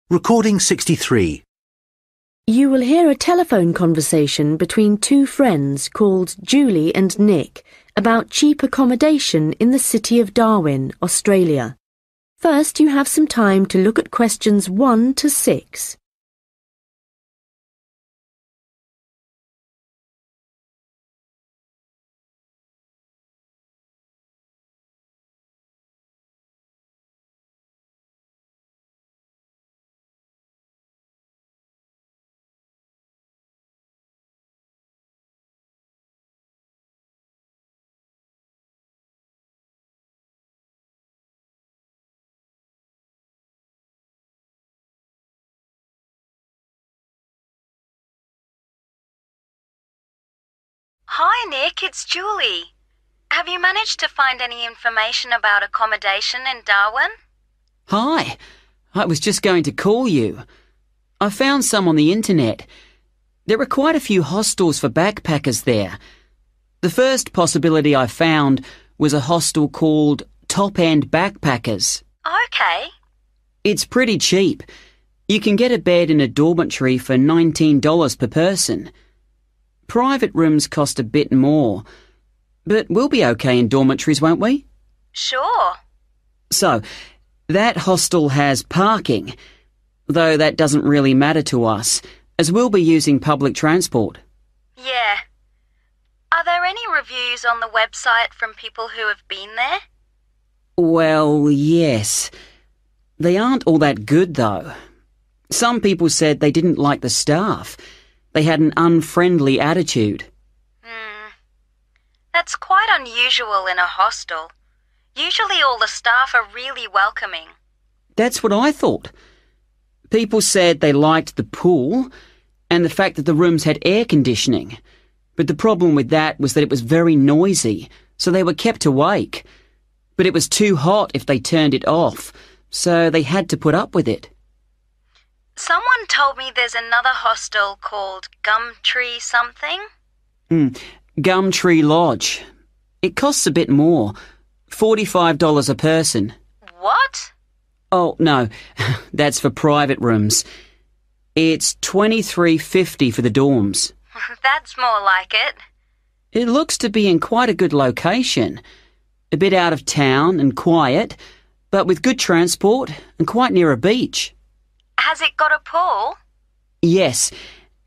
Recording 63. You will hear a telephone conversation between two friends called Julie and Nick about cheap accommodation in the city of Darwin, Australia. First, you have some time to look at questions 1 to 6. Hi Nick, it's Julie. Have you managed to find any information about accommodation in Darwin? Hi, I was just going to call you. I found some on the internet. There are quite a few hostels for backpackers there. The first possibility I found was a hostel called Top End Backpackers. Okay. It's pretty cheap. You can get a bed in a dormitory for $19 per person. Private rooms cost a bit more, but we'll be okay in dormitories, won't we? Sure. So, that hostel has parking, though that doesn't really matter to us, as we'll be using public transport. Yeah. Are there any reviews on the website from people who have been there? Well, yes. They aren't all that good, though. Some people said they didn't like the staff. They had an unfriendly attitude. That's quite unusual in a hostel. Usually all the staff are really welcoming. That's what I thought. People said they liked the pool and the fact that the rooms had air conditioning. But the problem with that was that it was very noisy, so they were kept awake. But it was too hot if they turned it off, so they had to put up with it. Someone told me there's another hostel called Gumtree something. Gumtree Lodge. It costs a bit more, $45 a person. What? Oh, no, that's for private rooms. It's $23.50 for the dorms. That's more like it. It looks to be in quite a good location. A bit out of town and quiet, but with good transport and quite near a beach. Has it got a pool? Yes,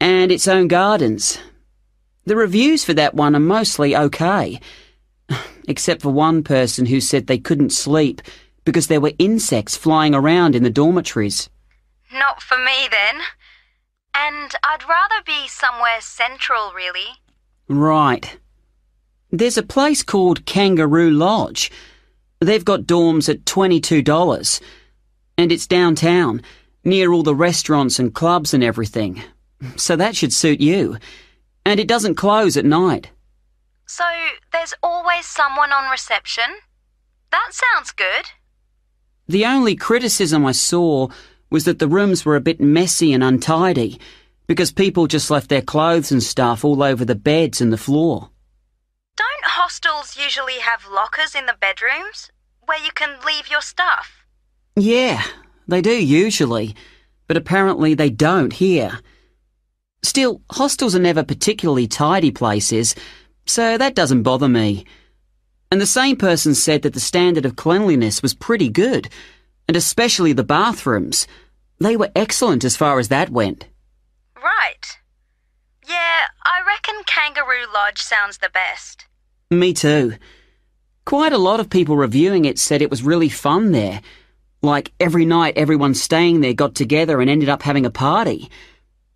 and its own gardens. The reviews for that one are mostly okay, except for one person who said they couldn't sleep because there were insects flying around in the dormitories. Not for me then. And I'd rather be somewhere central, really. Right. There's a place called Kangaroo Lodge. They've got dorms at $22, and it's downtown, near all the restaurants and clubs and everything. So that should suit you. And it doesn't close at night. So there's always someone on reception? That sounds good. The only criticism I saw was that the rooms were a bit messy and untidy, because people just left their clothes and stuff all over the beds and the floor. Don't hostels usually have lockers in the bedrooms, where you can leave your stuff? Yeah, they do usually, but apparently they don't here. Still, hostels are never particularly tidy places, so that doesn't bother me. And the same person said that the standard of cleanliness was pretty good, and especially the bathrooms. They were excellent as far as that went. Right. Yeah, I reckon Kangaroo Lodge sounds the best. Me too. Quite a lot of people reviewing it said it was really fun there. Like every night everyone staying there got together and ended up having a party.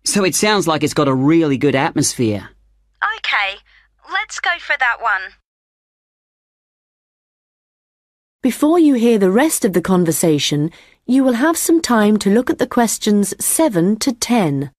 So it sounds like it's got a really good atmosphere. Okay, let's go for that one. Before you hear the rest of the conversation, you will have some time to look at the questions 7 to 10.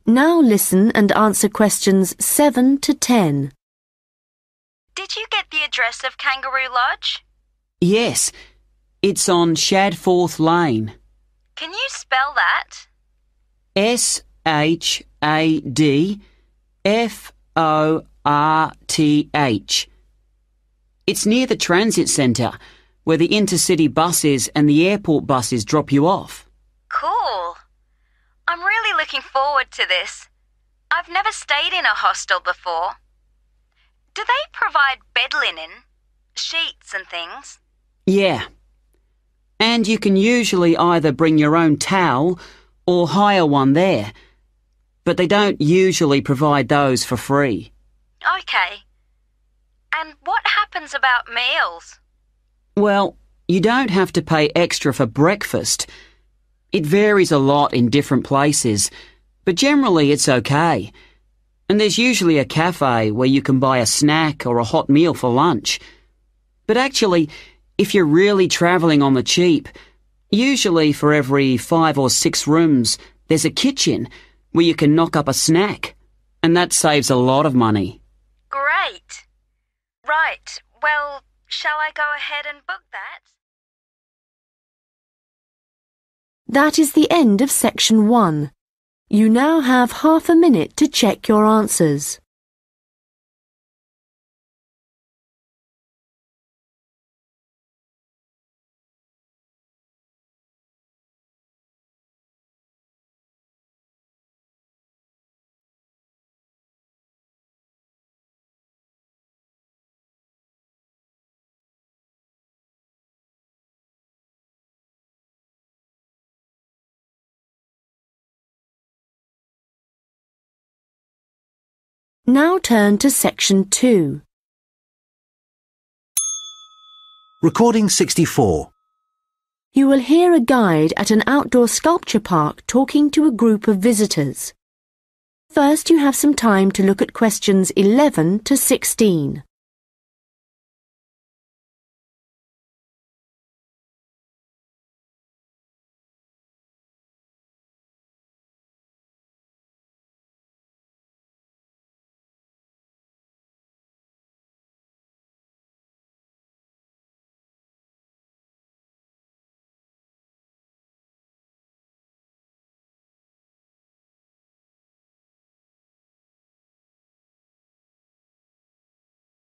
Now listen and answer questions 7 to 10. Did you get the address of Kangaroo Lodge? Yes, it's on Shadforth Lane. Can you spell that? Shadforth. It's near the transit centre, where the intercity buses and the airport buses drop you off. Cool. I'm really looking forward to this. I've never stayed in a hostel before. Do they provide bed linen, sheets and things? Yeah. And you can usually either bring your own towel or hire one there, but they don't usually provide those for free. Okay. And what happens about meals? Well, you don't have to pay extra for breakfast. It varies a lot in different places, but generally it's okay. And there's usually a cafe where you can buy a snack or a hot meal for lunch. But actually, if you're really travelling on the cheap, usually for every 5 or 6 rooms, there's a kitchen where you can knock up a snack, and that saves a lot of money. Great. Right, well, shall I go ahead and book that? That is the end of section 1. You now have half a minute to check your answers. Now turn to section 2. Recording 64. You will hear a guide at an outdoor sculpture park talking to a group of visitors. First, you have some time to look at questions 11 to 16.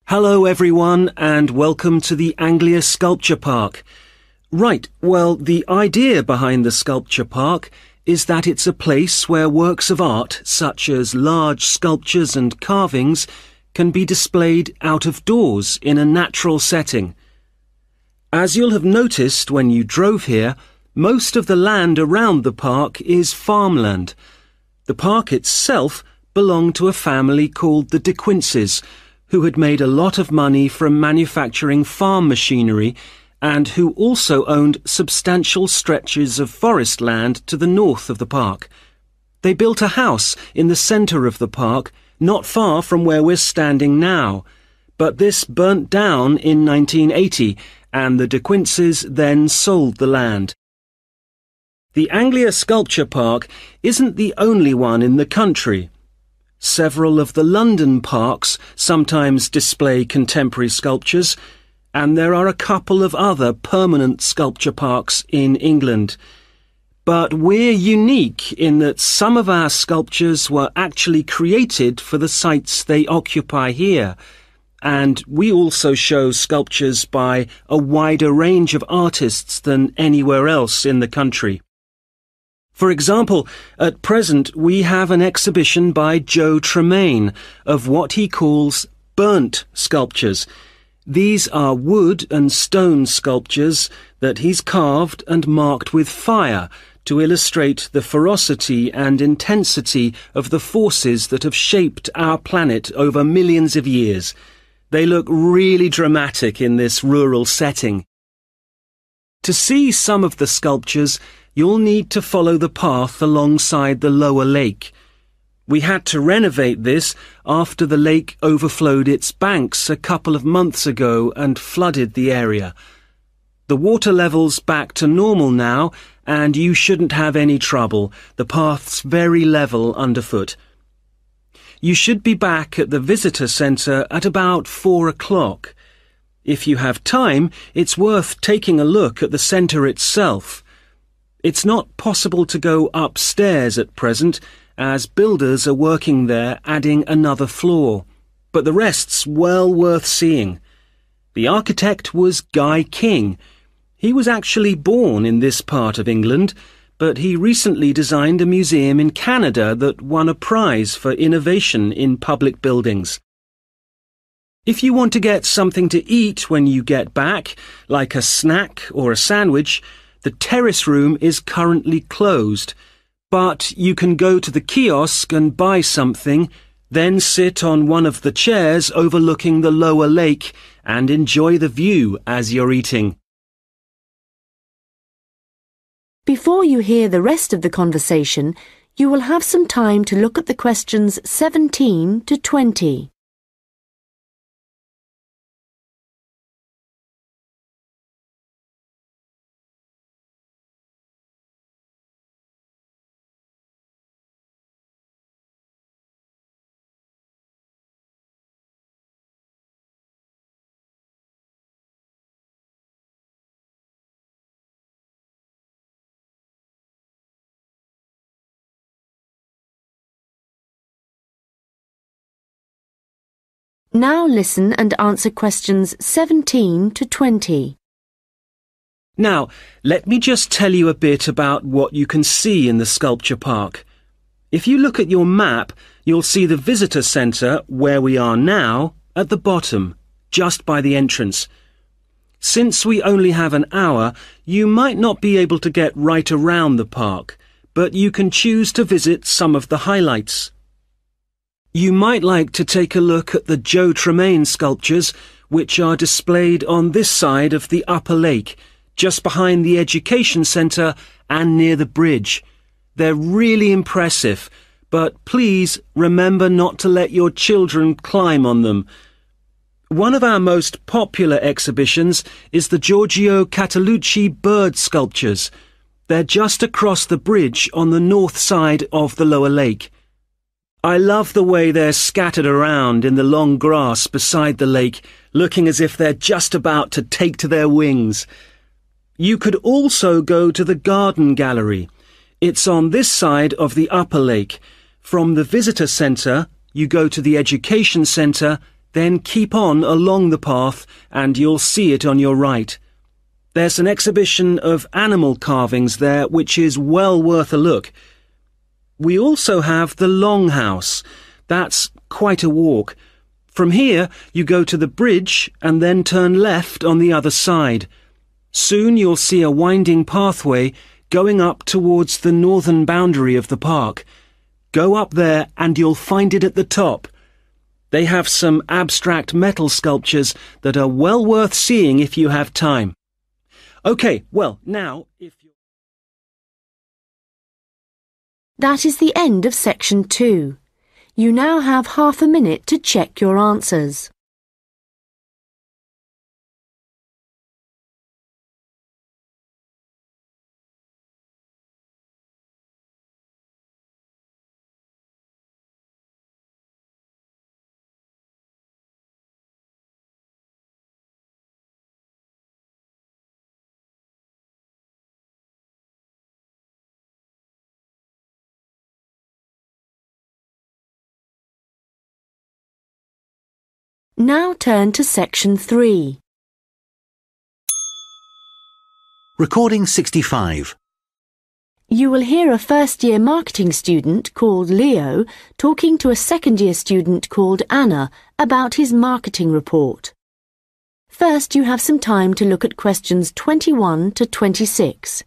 Hello everyone and welcome to the Anglia Sculpture Park. Right, well, the idea behind the sculpture park is that it's a place where works of art, such as large sculptures and carvings, can be displayed out of doors in a natural setting. As you'll have noticed when you drove here, most of the land around the park is farmland. The park itself belonged to a family called the De Quinces, who had made a lot of money from manufacturing farm machinery and who also owned substantial stretches of forest land to the north of the park. They built a house in the centre of the park, not far from where we're standing now, but this burnt down in 1980 and the De Quinces then sold the land. The Anglia Sculpture Park isn't the only one in the country. Several of the London parks sometimes display contemporary sculptures, and there are a couple of other permanent sculpture parks in England. But we're unique in that some of our sculptures were actually created for the sites they occupy here, and we also show sculptures by a wider range of artists than anywhere else in the country. For example, at present we have an exhibition by Joe Tremaine of what he calls burnt sculptures. These are wood and stone sculptures that he's carved and marked with fire to illustrate the ferocity and intensity of the forces that have shaped our planet over millions of years. They look really dramatic in this rural setting. To see some of the sculptures, you'll need to follow the path alongside the lower lake. We had to renovate this after the lake overflowed its banks a couple of months ago and flooded the area. The water level's back to normal now, and you shouldn't have any trouble. The path's very level underfoot. You should be back at the visitor centre at about 4 o'clock. If you have time, it's worth taking a look at the centre itself. It's not possible to go upstairs at present, as builders are working there adding another floor, but the rest's well worth seeing. The architect was Guy King. He was actually born in this part of England, but he recently designed a museum in Canada that won a prize for innovation in public buildings. If you want to get something to eat when you get back, like a snack or a sandwich, the terrace room is currently closed, but you can go to the kiosk and buy something, then sit on one of the chairs overlooking the lower lake and enjoy the view as you're eating. Before you hear the rest of the conversation, you will have some time to look at the questions 17 to 20. Now listen and answer questions 17 to 20. Now, let me just tell you a bit about what you can see in the sculpture park. If you look at your map, you'll see the visitor centre, where we are now, at the bottom, just by the entrance. Since we only have an hour, you might not be able to get right around the park, but you can choose to visit some of the highlights. You might like to take a look at the Joe Tremaine sculptures, which are displayed on this side of the upper lake, just behind the education centre and near the bridge. They're really impressive, but please remember not to let your children climb on them. One of our most popular exhibitions is the Giorgio Catalucci bird sculptures. They're just across the bridge on the north side of the lower lake. I love the way they're scattered around in the long grass beside the lake, looking as if they're just about to take to their wings. You could also go to the garden gallery. It's on this side of the upper lake. From the visitor centre, you go to the education centre, then keep on along the path and you'll see it on your right. There's an exhibition of animal carvings there which is well worth a look. We also have the Longhouse. That's quite a walk. From here, you go to the bridge and then turn left on the other side. Soon you'll see a winding pathway going up towards the northern boundary of the park. Go up there and you'll find it at the top. They have some abstract metal sculptures that are well worth seeing if you have time. OK, well, now, if you... That is the end of section 2. You now have half a minute to check your answers. Now turn to section 3. Recording 65. You will hear a first-year marketing student called Leo talking to a second-year student called Anna about his marketing report. First, you have some time to look at questions 21 to 26.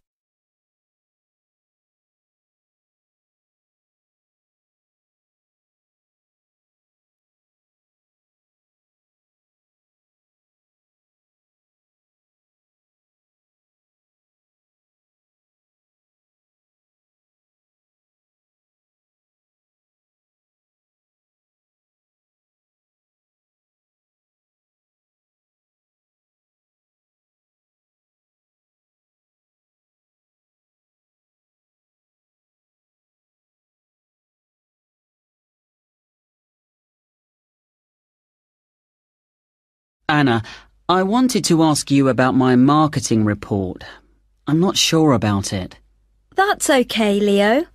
Anna, I wanted to ask you about my marketing report. I'm not sure about it. That's okay, Leo.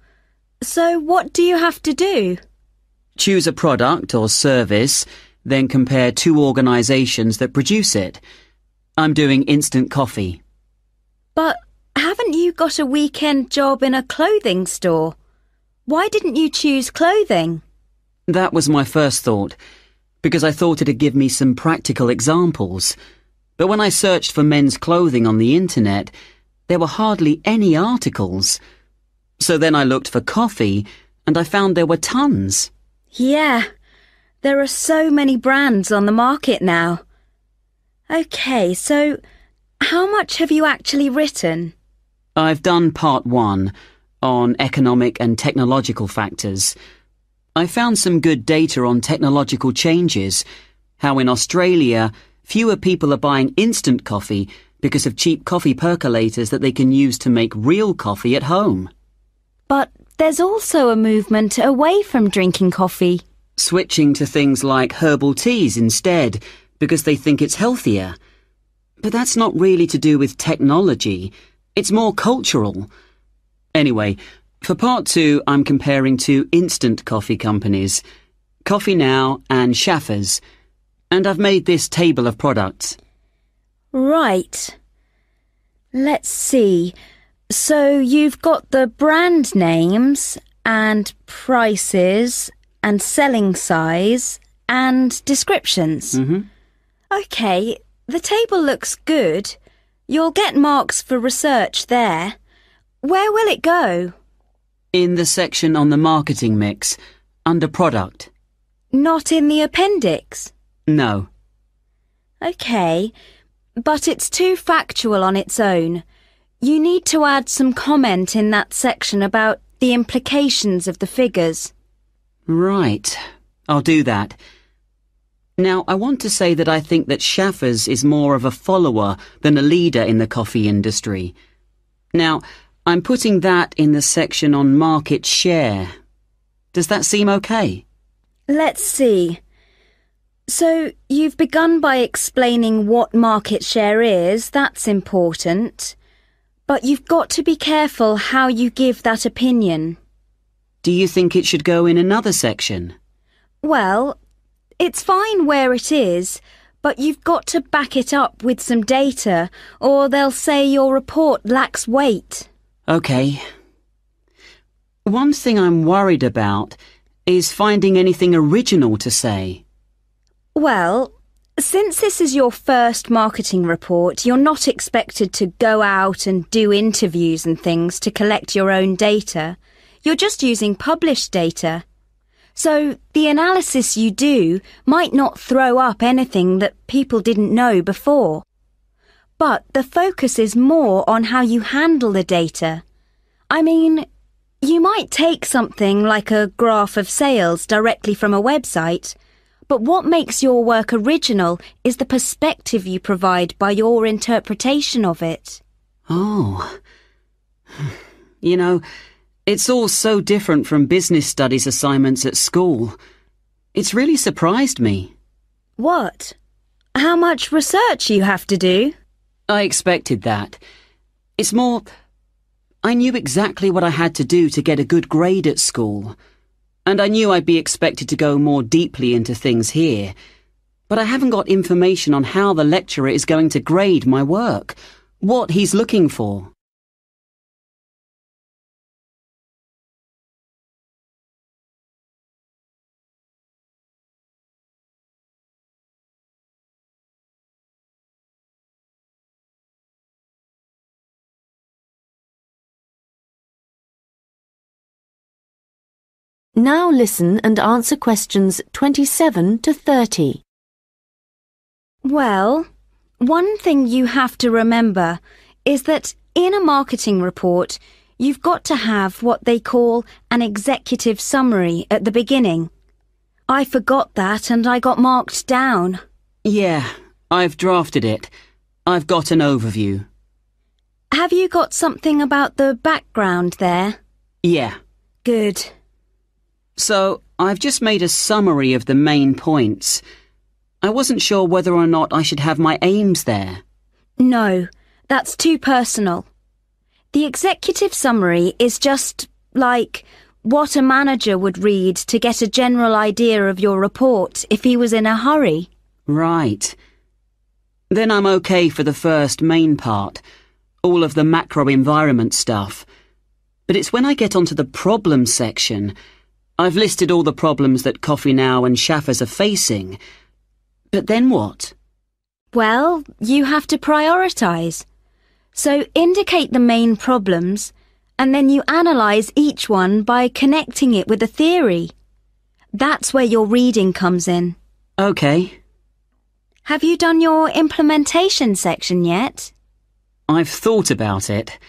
So what do you have to do? Choose a product or service, then compare two organisations that produce it. I'm doing instant coffee. But haven't you got a weekend job in a clothing store? Why didn't you choose clothing? That was my first thought, because I thought it'd give me some practical examples. But when I searched for men's clothing on the internet, there were hardly any articles. So then I looked for coffee, and I found there were tons. Yeah, there are so many brands on the market now. OK, so how much have you actually written? I've done part 1 on economic and technological factors. I found some good data on technological changes, how in Australia fewer people are buying instant coffee because of cheap coffee percolators that they can use to make real coffee at home. But there's also a movement away from drinking coffee. Switching to things like herbal teas instead, because they think it's healthier. But that's not really to do with technology. It's more cultural. Anyway, for part 2, I'm comparing two instant coffee companies, Coffee Now and Shaffer's, and I've made this table of products. Right. Let's see. So you've got the brand names and prices and selling size and descriptions. OK, the table looks good. You'll get marks for research there. Where will it go? In the section on the marketing mix, under product. Not in the appendix? No. OK, but it's too factual on its own. You need to add some comment in that section about the implications of the figures. Right. I'll do that. Now, I want to say that I think that Shaffer's is more of a follower than a leader in the coffee industry. Now, I'm putting that in the section on market share. Does that seem okay? Let's see. So, you've begun by explaining what market share is. That's important. But you've got to be careful how you give that opinion. Do you think it should go in another section? Well, it's fine where it is, but you've got to back it up with some data, or they'll say your report lacks weight. OK. One thing I'm worried about is finding anything original to say. Well, since this is your first marketing report, you're not expected to go out and do interviews and things to collect your own data. You're just using published data. So the analysis you do might not throw up anything that people didn't know before. But the focus is more on how you handle the data. I mean, you might take something like a graph of sales directly from a website, but what makes your work original is the perspective you provide by your interpretation of it. Oh. You know, it's all so different from business studies assignments at school. It's really surprised me. What? How much research you have to do? I expected that. It's more, I knew exactly what I had to do to get a good grade at school. And I knew I'd be expected to go more deeply into things here. But I haven't got information on how the lecturer is going to grade my work, what he's looking for. Now listen and answer questions 27 to 30. Well, one thing you have to remember is that in a marketing report, you've got to have what they call an executive summary at the beginning. I forgot that and I got marked down. Yeah, I've drafted it. I've got an overview. Have you got something about the background there? Yeah. Good. So, I've just made a summary of the main points. I wasn't sure whether or not I should have my aims there. No, that's too personal. The executive summary is just like what a manager would read to get a general idea of your report if he was in a hurry. Right. Then I'm okay for the first main part, all of the macro environment stuff. But it's when I get onto the problems section. I've listed all the problems that Coffee Now and Shaffers are facing. But then what? Well, you have to prioritise. So indicate the main problems, and then you analyse each one by connecting it with a theory. That's where your reading comes in. Okay. Have you done your implementation section yet? I've thought about it.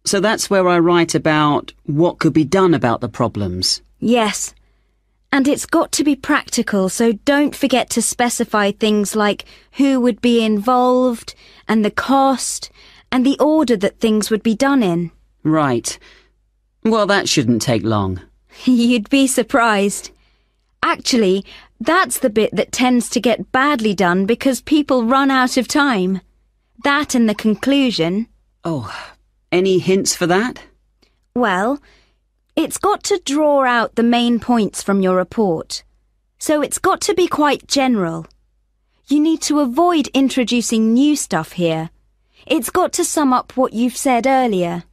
So that's where I write about what could be done about the problems. Yes. And it's got to be practical, so don't forget to specify things like who would be involved, and the cost, and the order that things would be done in. Right. Well, that shouldn't take long. You'd be surprised. Actually, that's the bit that tends to get badly done because people run out of time. That and the conclusion. Oh, any hints for that? Well, it's got to draw out the main points from your report. So it's got to be quite general. You need to avoid introducing new stuff here. It's got to sum up what you've said earlier.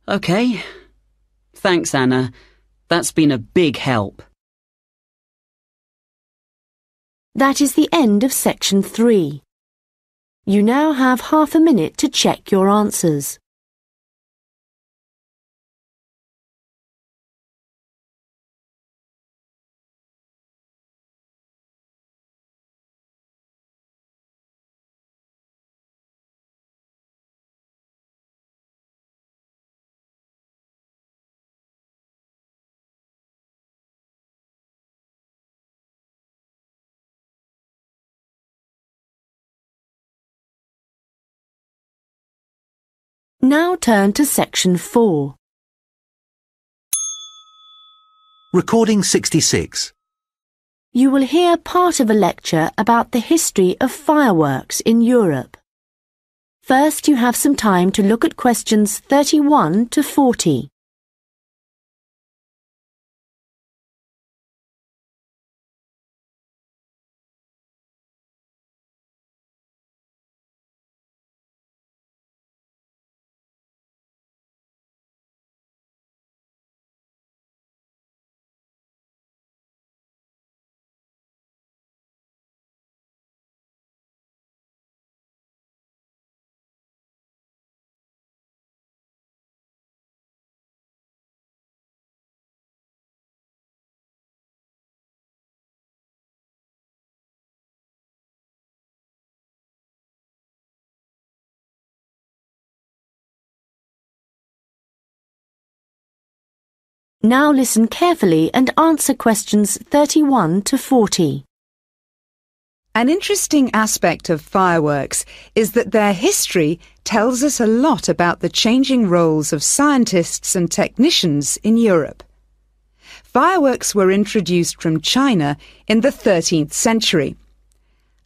Okay. Thanks, Anna. That's been a big help. That is the end of section 3. You now have half a minute to check your answers. Now turn to section 4. Recording 66. You will hear part of a lecture about the history of fireworks in Europe. First, you have some time to look at questions 31 to 40. Now listen carefully and answer questions 31 to 40. An interesting aspect of fireworks is that their history tells us a lot about the changing roles of scientists and technicians in Europe. Fireworks were introduced from China in the 13th century.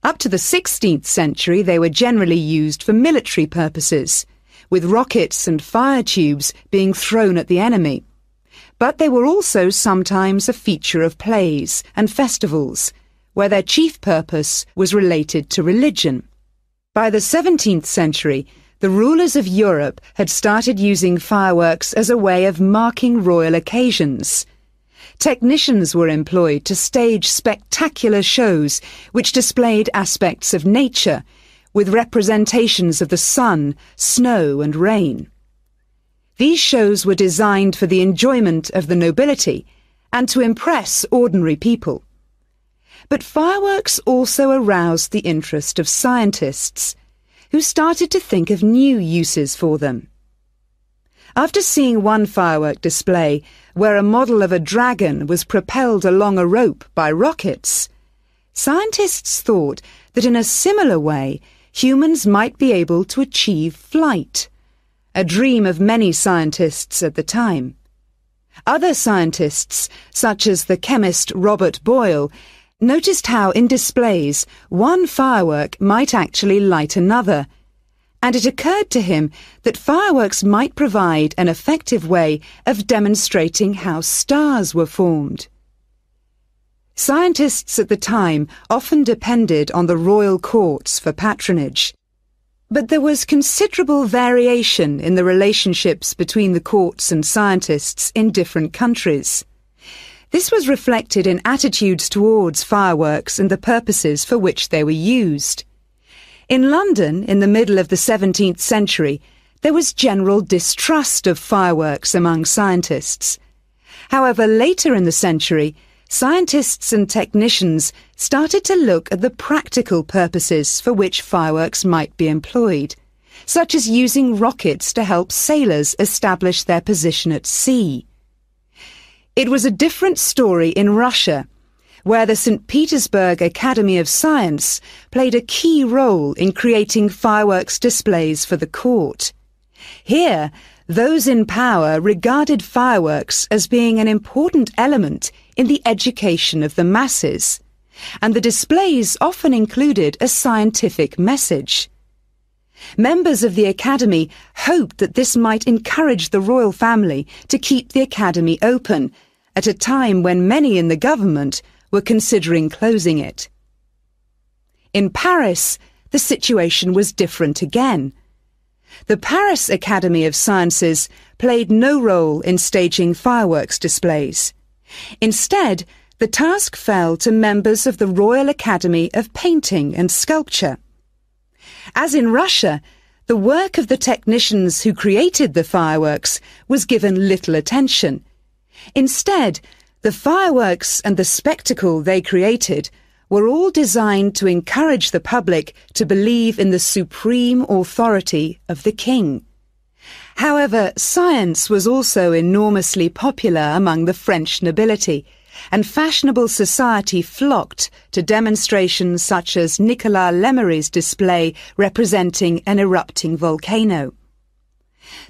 Up to the 16th century, they were generally used for military purposes, with rockets and fire tubes being thrown at the enemy. But they were also sometimes a feature of plays and festivals, where their chief purpose was related to religion. By the 17th century, the rulers of Europe had started using fireworks as a way of marking royal occasions. Technicians were employed to stage spectacular shows which displayed aspects of nature, with representations of the sun, snow and rain. These shows were designed for the enjoyment of the nobility and to impress ordinary people. But fireworks also aroused the interest of scientists, who started to think of new uses for them. After seeing one firework display where a model of a dragon was propelled along a rope by rockets, scientists thought that in a similar way humans might be able to achieve flight, a dream of many scientists at the time. Other scientists, such as the chemist Robert Boyle, noticed how in displays one firework might actually light another, and it occurred to him that fireworks might provide an effective way of demonstrating how stars were formed. Scientists at the time often depended on the royal courts for patronage, but there was considerable variation in the relationships between the courts and scientists in different countries. This was reflected in attitudes towards fireworks and the purposes for which they were used. In London, in the middle of the 17th century, there was general distrust of fireworks among scientists. However, later in the century, scientists and technicians started to look at the practical purposes for which fireworks might be employed, such as using rockets to help sailors establish their position at sea. It was a different story in Russia, where the St. Petersburg Academy of Science played a key role in creating fireworks displays for the court. Here, those in power regarded fireworks as being an important element in the education of the masses, and the displays often included a scientific message. Members of the Academy hoped that this might encourage the royal family to keep the Academy open at a time when many in the government were considering closing it. In Paris, the situation was different again. The Paris Academy of Sciences played no role in staging fireworks displays. Instead, the task fell to members of the Royal Academy of Painting and Sculpture. As in Russia, the work of the technicians who created the fireworks was given little attention. Instead, the fireworks and the spectacle they created were all designed to encourage the public to believe in the supreme authority of the king. However, science was also enormously popular among the French nobility, and fashionable society flocked to demonstrations such as Nicolas Lemery's display representing an erupting volcano.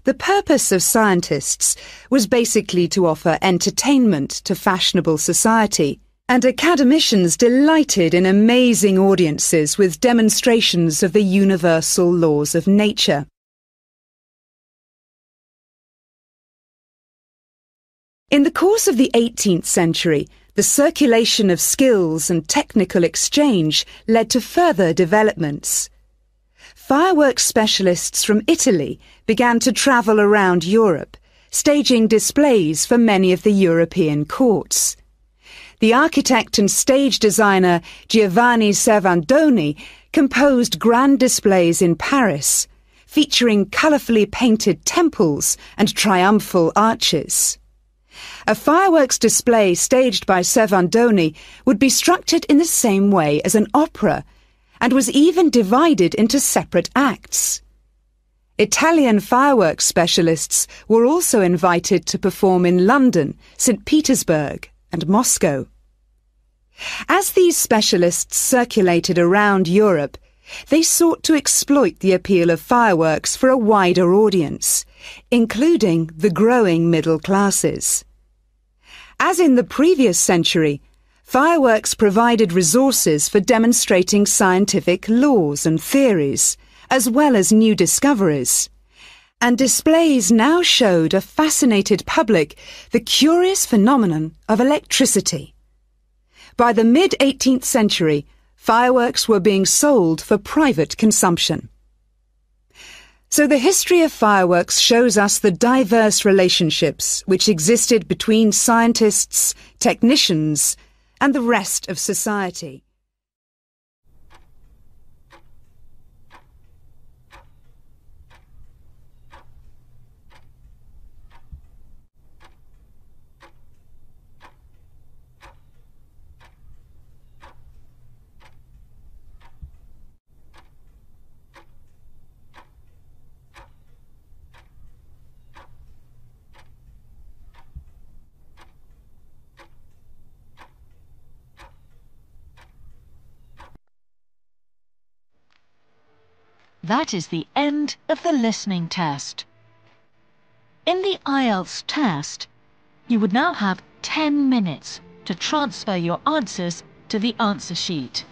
The purpose of scientists was basically to offer entertainment to fashionable society, and academicians delighted in amazing audiences with demonstrations of the universal laws of nature. In the course of the 18th century, the circulation of skills and technical exchange led to further developments. Fireworks specialists from Italy began to travel around Europe, staging displays for many of the European courts. The architect and stage designer Giovanni Servandoni composed grand displays in Paris, featuring colourfully painted temples and triumphal arches. A fireworks display staged by Servandoni would be structured in the same way as an opera, and was even divided into separate acts. Italian fireworks specialists were also invited to perform in London, St. Petersburg, and Moscow. As these specialists circulated around Europe, they sought to exploit the appeal of fireworks for a wider audience, including the growing middle classes. As in the previous century, fireworks provided resources for demonstrating scientific laws and theories, as well as new discoveries, and displays now showed a fascinated public the curious phenomenon of electricity. By the mid-18th century, fireworks were being sold for private consumption. So the history of fireworks shows us the diverse relationships which existed between scientists, technicians, and the rest of society. That is the end of the listening test. In the IELTS test, you would now have 10 minutes to transfer your answers to the answer sheet.